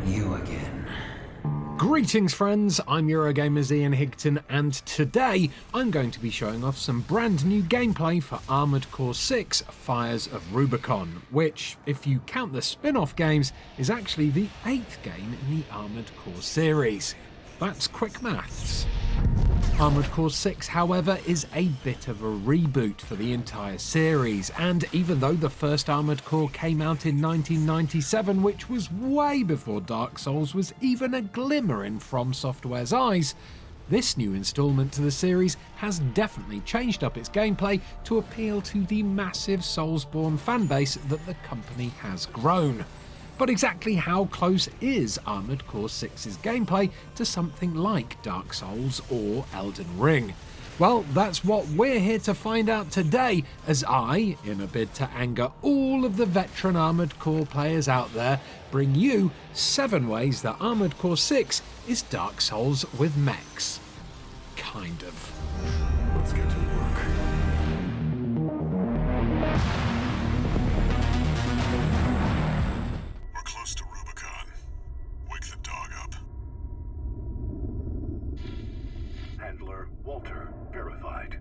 You again. Greetings friends, I'm Eurogamer's Ian Higton, and today I'm going to be showing off some brand new gameplay for Armored Core 6 Fires of Rubicon, which, if you count the spin-off games, is actually the 8th game in the Armored Core series. That's quick maths. Armored Core 6, however, is a bit of a reboot for the entire series, and even though the first Armored Core came out in 1997, which was way before Dark Souls was even a glimmer in From Software's eyes, this new installment to the series has definitely changed up its gameplay to appeal to the massive Soulsborne fanbase that the company has grown. But exactly how close is Armored Core 6's gameplay to something like Dark Souls or Elden Ring? Well, that's what we're here to find out today, as I, in a bid to anger all of the veteran Armored Core players out there, bring you 7 ways that Armored Core 6 is Dark Souls with mechs. Kind of. Let's get to work. Close to Rubicon. Wake the dog up. Handler Walter verified.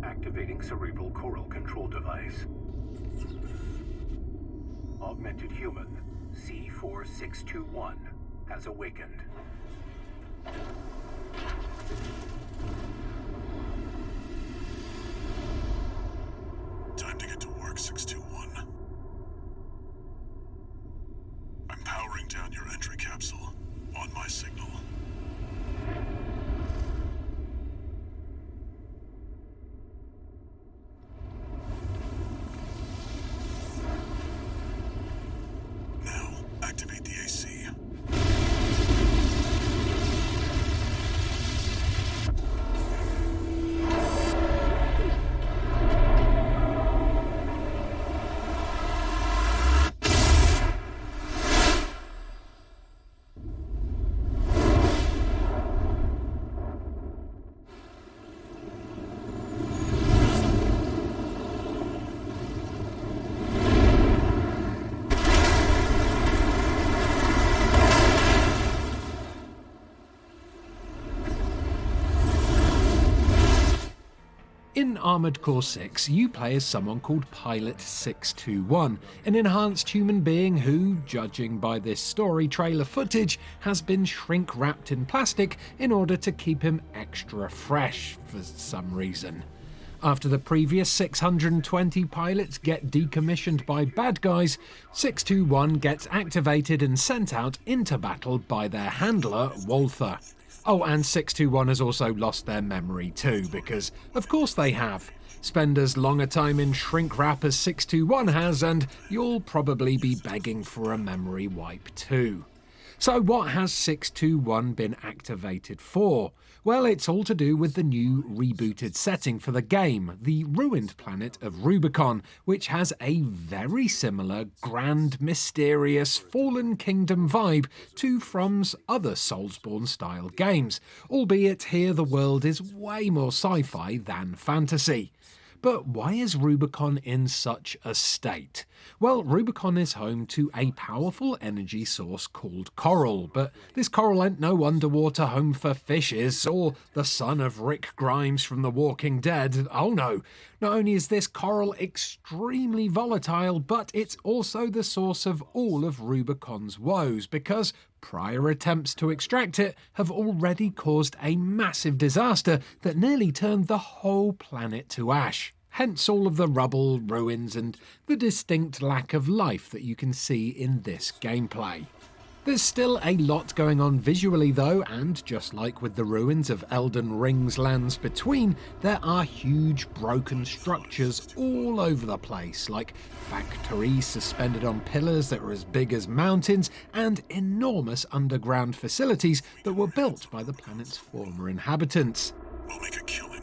Activating cerebral coral control device. Augmented human C4621 has awakened. Time to get to work, 621. I'm powering down your entry capsule. On my signal. Now, activate the AC. In Armored Core 6, you play as someone called Pilot 621, an enhanced human being who, judging by this story trailer footage, has been shrink-wrapped in plastic in order to keep him extra fresh for some reason. After the previous 620 pilots get decommissioned by bad guys, 621 gets activated and sent out into battle by their handler, Walther. Oh, and 621 has also lost their memory too, because of course they have. Spend as long a time in shrink wrap as 621 has, and you'll probably be begging for a memory wipe too. So what has 621 been activated for? Well, it's all to do with the new rebooted setting for the game, the ruined planet of Rubicon, which has a very similar, grand, mysterious, fallen kingdom vibe to From's other Soulsborne-style games, albeit here the world is way more sci-fi than fantasy. But why is Rubicon in such a state? Well, Rubicon is home to a powerful energy source called coral, but this coral ain't no underwater home for fishes, or the son of Rick Grimes from The Walking Dead. Oh no, not only is this coral extremely volatile, but it's also the source of all of Rubicon's woes, because prior attempts to extract it have already caused a massive disaster that nearly turned the whole planet to ash. Hence all of the rubble, ruins, and the distinct lack of life that you can see in this gameplay. There's still a lot going on visually though, and just like with the ruins of Elden Ring's Lands Between, there are huge broken structures all over the place, like factories suspended on pillars that are as big as mountains, and enormous underground facilities that were built by the planet's former inhabitants. We'll make a killing.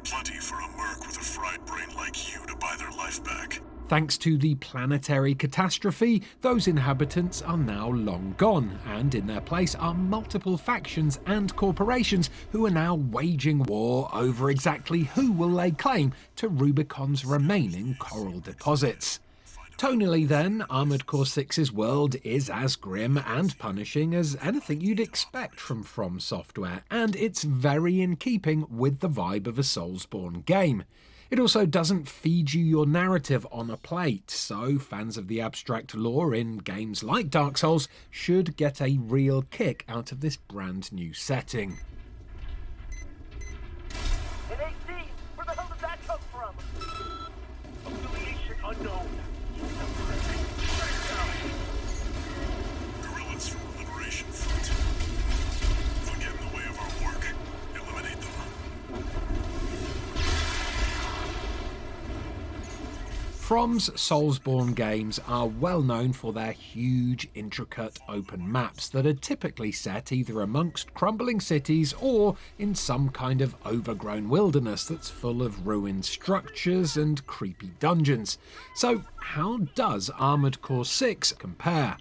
Plenty for a merc with a fried brain like you to buy their life back. Thanks to the planetary catastrophe, those inhabitants are now long gone, and in their place are multiple factions and corporations who are now waging war over exactly who will lay claim to Rubicon's remaining coral deposits. Tonally then, Armored Core 6's world is as grim and punishing as anything you'd expect from Software, and it's very in keeping with the vibe of a Soulsborne game. It also doesn't feed you your narrative on a plate, so fans of the abstract lore in games like Dark Souls should get a real kick out of this brand new setting. An AC! Where the hell did that come from? Affiliation unknown. Guerrillas from the Liberation Front. They'll get in the way of our work. Eliminate them. From's Soulsborne games are well known for their huge, intricate open maps that are typically set either amongst crumbling cities or in some kind of overgrown wilderness that's full of ruined structures and creepy dungeons. So how does Armored Core 6 compare?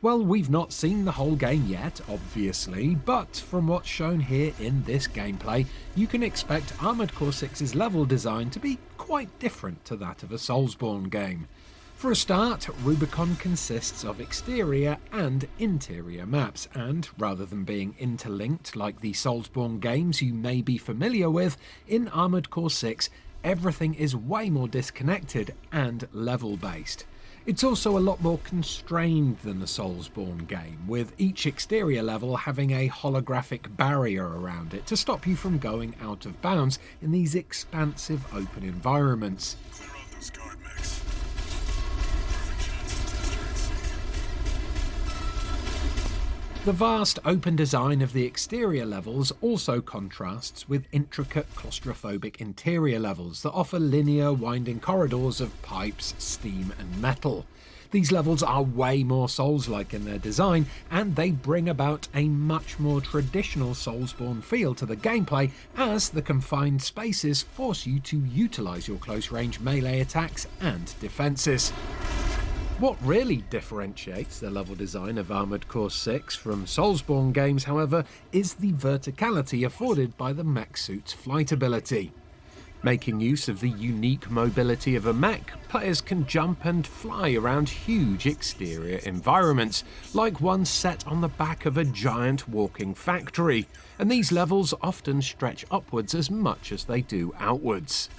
Well, we've not seen the whole game yet, obviously, but from what's shown here in this gameplay, you can expect Armored Core 6's level design to be quite different to that of a Soulsborne game. For a start, Rubicon consists of exterior and interior maps, and rather than being interlinked like the Soulsborne games you may be familiar with, in Armored Core 6, everything is way more disconnected and level-based. It's also a lot more constrained than the Soulsborne game, with each exterior level having a holographic barrier around it to stop you from going out of bounds in these expansive open environments. Clear out those guard mechs. Perfect chance to test your AC. The vast open design of the exterior levels also contrasts with intricate claustrophobic interior levels that offer linear winding corridors of pipes, steam and metal. These levels are way more Souls-like in their design, and they bring about a much more traditional Soulsborne feel to the gameplay, as the confined spaces force you to utilise your close-range melee attacks and defences. What really differentiates the level design of Armored Core 6 from Soulsborne games, however, is the verticality afforded by the mech suit's flight ability. Making use of the unique mobility of a mech, players can jump and fly around huge exterior environments, like one set on the back of a giant walking factory, and these levels often stretch upwards as much as they do outwards.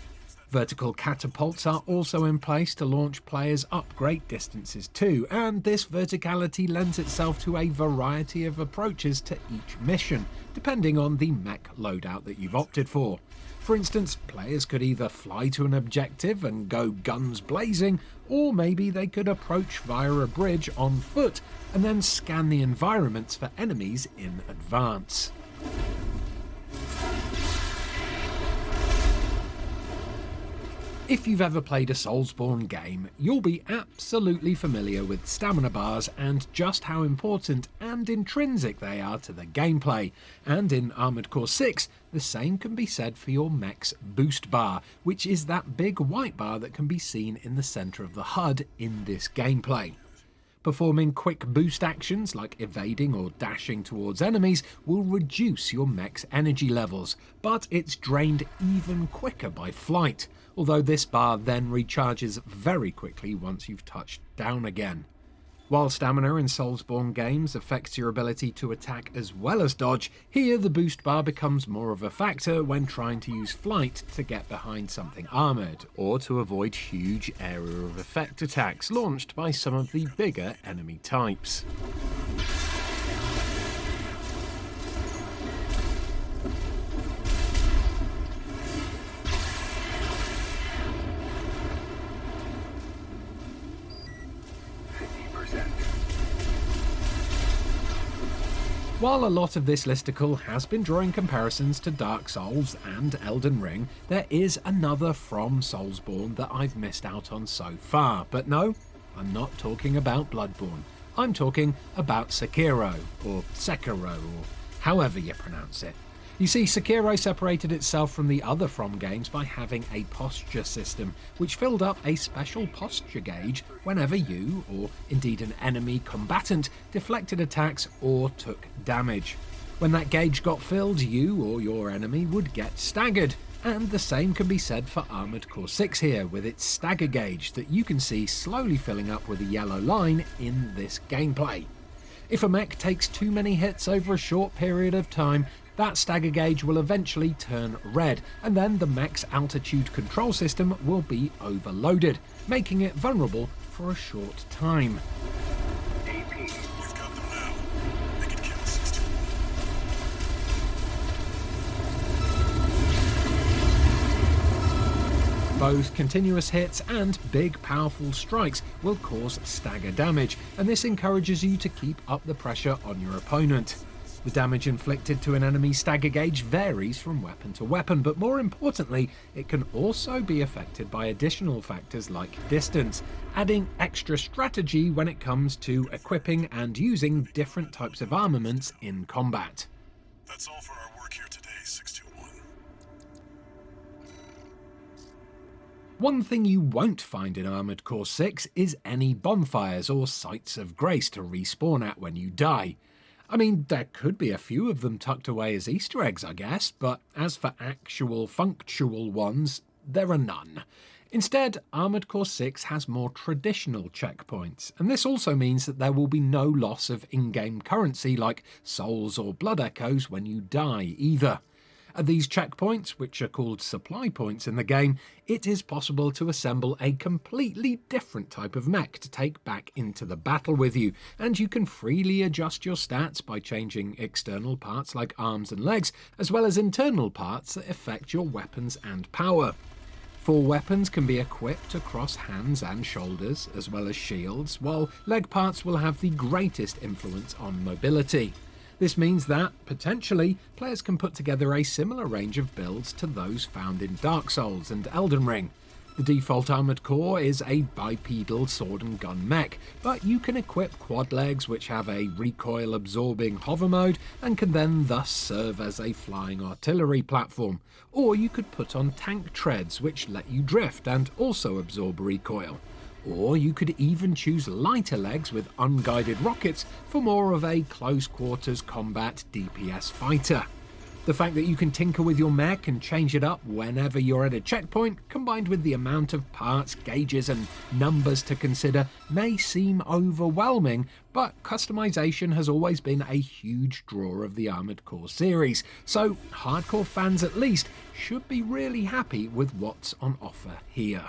Vertical catapults are also in place to launch players up great distances too, and this verticality lends itself to a variety of approaches to each mission, depending on the mech loadout that you've opted for. For instance, players could either fly to an objective and go guns blazing, or maybe they could approach via a bridge on foot and then scan the environments for enemies in advance. If you've ever played a Soulsborne game, you'll be absolutely familiar with stamina bars and just how important and intrinsic they are to the gameplay. And in Armored Core 6, the same can be said for your mech's boost bar, which is that big white bar that can be seen in the centre of the HUD in this gameplay. Performing quick boost actions like evading or dashing towards enemies will reduce your mech's energy levels, but it's drained even quicker by flight, although this bar then recharges very quickly once you've touched down again. While stamina in Soulsborne games affects your ability to attack as well as dodge, here the boost bar becomes more of a factor when trying to use flight to get behind something armoured, or to avoid huge area of effect attacks launched by some of the bigger enemy types. While a lot of this listicle has been drawing comparisons to Dark Souls and Elden Ring, there is another from Soulsborne that I've missed out on so far. But no, I'm not talking about Bloodborne. I'm talking about Sekiro, or Sekiro, or however you pronounce it. You see, Sekiro separated itself from the other From games by having a posture system, which filled up a special posture gauge whenever you, or indeed an enemy combatant, deflected attacks or took damage. When that gauge got filled, you or your enemy would get staggered, And the same can be said for Armored Core 6 here, with its Stagger Gauge that you can see slowly filling up with a yellow line in this gameplay. If a mech takes too many hits over a short period of time, that Stagger Gauge will eventually turn red, and then the mech's altitude control system will be overloaded, making it vulnerable for a short time. You've got them now. Make it count, 621. Both continuous hits and big powerful strikes will cause stagger damage, and this encourages you to keep up the pressure on your opponent. The damage inflicted to an enemy's stagger gauge varies from weapon to weapon, but more importantly, it can also be affected by additional factors like distance, adding extra strategy when it comes to equipping and using different types of armaments in combat. That's all for our work here today, 621. One thing you won't find in Armored Core 6 is any bonfires or sites of grace to respawn at when you die. I mean, there could be a few of them tucked away as Easter eggs, I guess, but as for actual functional ones, there are none. Instead, Armored Core 6 has more traditional checkpoints, and this also means that there will be no loss of in-game currency like souls or blood echoes when you die either. At these checkpoints, which are called supply points in the game, it is possible to assemble a completely different type of mech to take back into the battle with you, and you can freely adjust your stats by changing external parts like arms and legs, as well as internal parts that affect your weapons and power. 4 weapons can be equipped across hands and shoulders, as well as shields, while leg parts will have the greatest influence on mobility. This means that, potentially, players can put together a similar range of builds to those found in Dark Souls and Elden Ring. The default Armored Core is a bipedal sword and gun mech, but you can equip quad legs which have a recoil-absorbing hover mode and can then thus serve as a flying artillery platform. Or you could put on tank treads which let you drift and also absorb recoil. Or you could even choose lighter legs with unguided rockets for more of a close-quarters combat DPS fighter. The fact that you can tinker with your mech and change it up whenever you're at a checkpoint, combined with the amount of parts, gauges and numbers to consider, may seem overwhelming, but customization has always been a huge draw of the Armored Core series, so hardcore fans at least should be really happy with what's on offer here.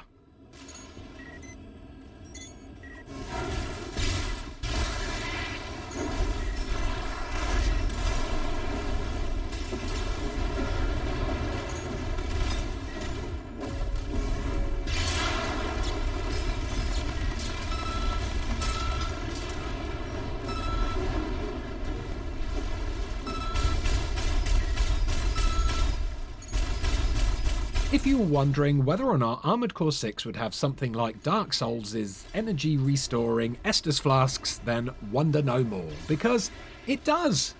If you were wondering whether or not Armored Core 6 would have something like Dark Souls' energy restoring Estus flasks, then wonder no more, because it does.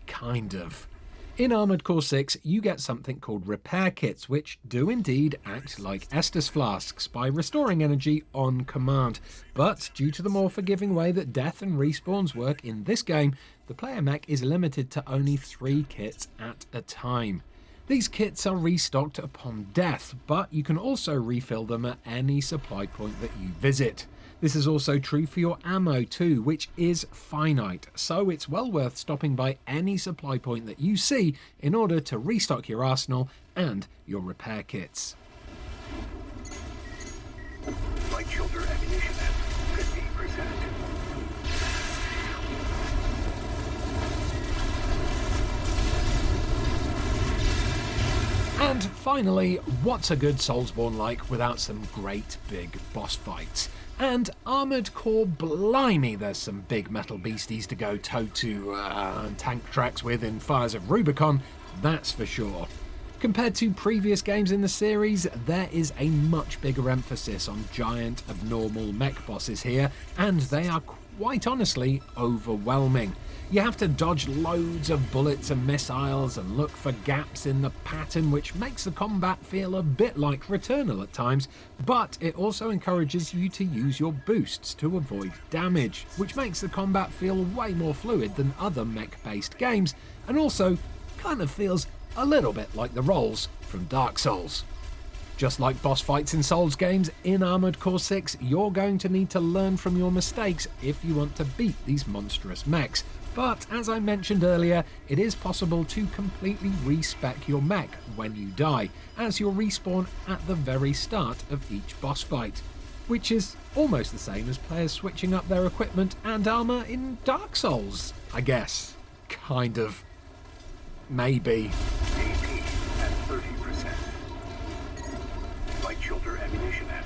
Kind of. In Armored Core 6, you get something called repair kits, which do indeed act like Estus flasks by restoring energy on command. But due to the more forgiving way that death and respawns work in this game, the player mech is limited to only 3 kits at a time. These kits are restocked upon death, but you can also refill them at any supply point that you visit. This is also true for your ammo too, which is finite, so it's well worth stopping by any supply point that you see in order to restock your arsenal and your repair kits. Light shoulder ammunition at 50%. And finally, what's a good Soulsborne like without some great big boss fights? And Armored Core, blimey, there's some big metal beasties to go toe-to tank tracks with in Fires of Rubicon, that's for sure. Compared to previous games in the series, there is a much bigger emphasis on giant, abnormal mech bosses here, and they are quite honestly overwhelming. You have to dodge loads of bullets and missiles and look for gaps in the pattern, which makes the combat feel a bit like Returnal at times, but it also encourages you to use your boosts to avoid damage, which makes the combat feel way more fluid than other mech-based games, and also kind of feels a little bit like the rolls from Dark Souls. Just like boss fights in Souls games, in Armored Core 6 you're going to need to learn from your mistakes if you want to beat these monstrous mechs. But as I mentioned earlier, it is possible to completely respec your mech when you die, as you'll respawn at the very start of each boss fight. Which is almost the same as players switching up their equipment and armour in Dark Souls, I guess. Kind of. Maybe. AP at 30%. Light shoulder ammunition at.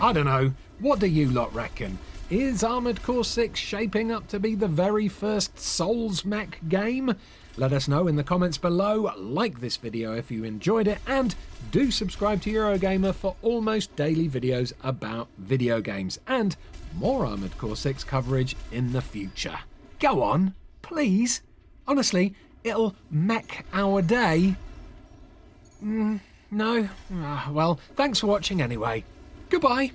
I don't know, what do you lot reckon? Is Armored Core 6 shaping up to be the very first Souls mech game? Let us know in the comments below, like this video if you enjoyed it, and do subscribe to Eurogamer for almost daily videos about video games, and more Armored Core 6 coverage in the future. Go on, please. Honestly, it'll mech our day. No? Well, thanks for watching anyway. Goodbye.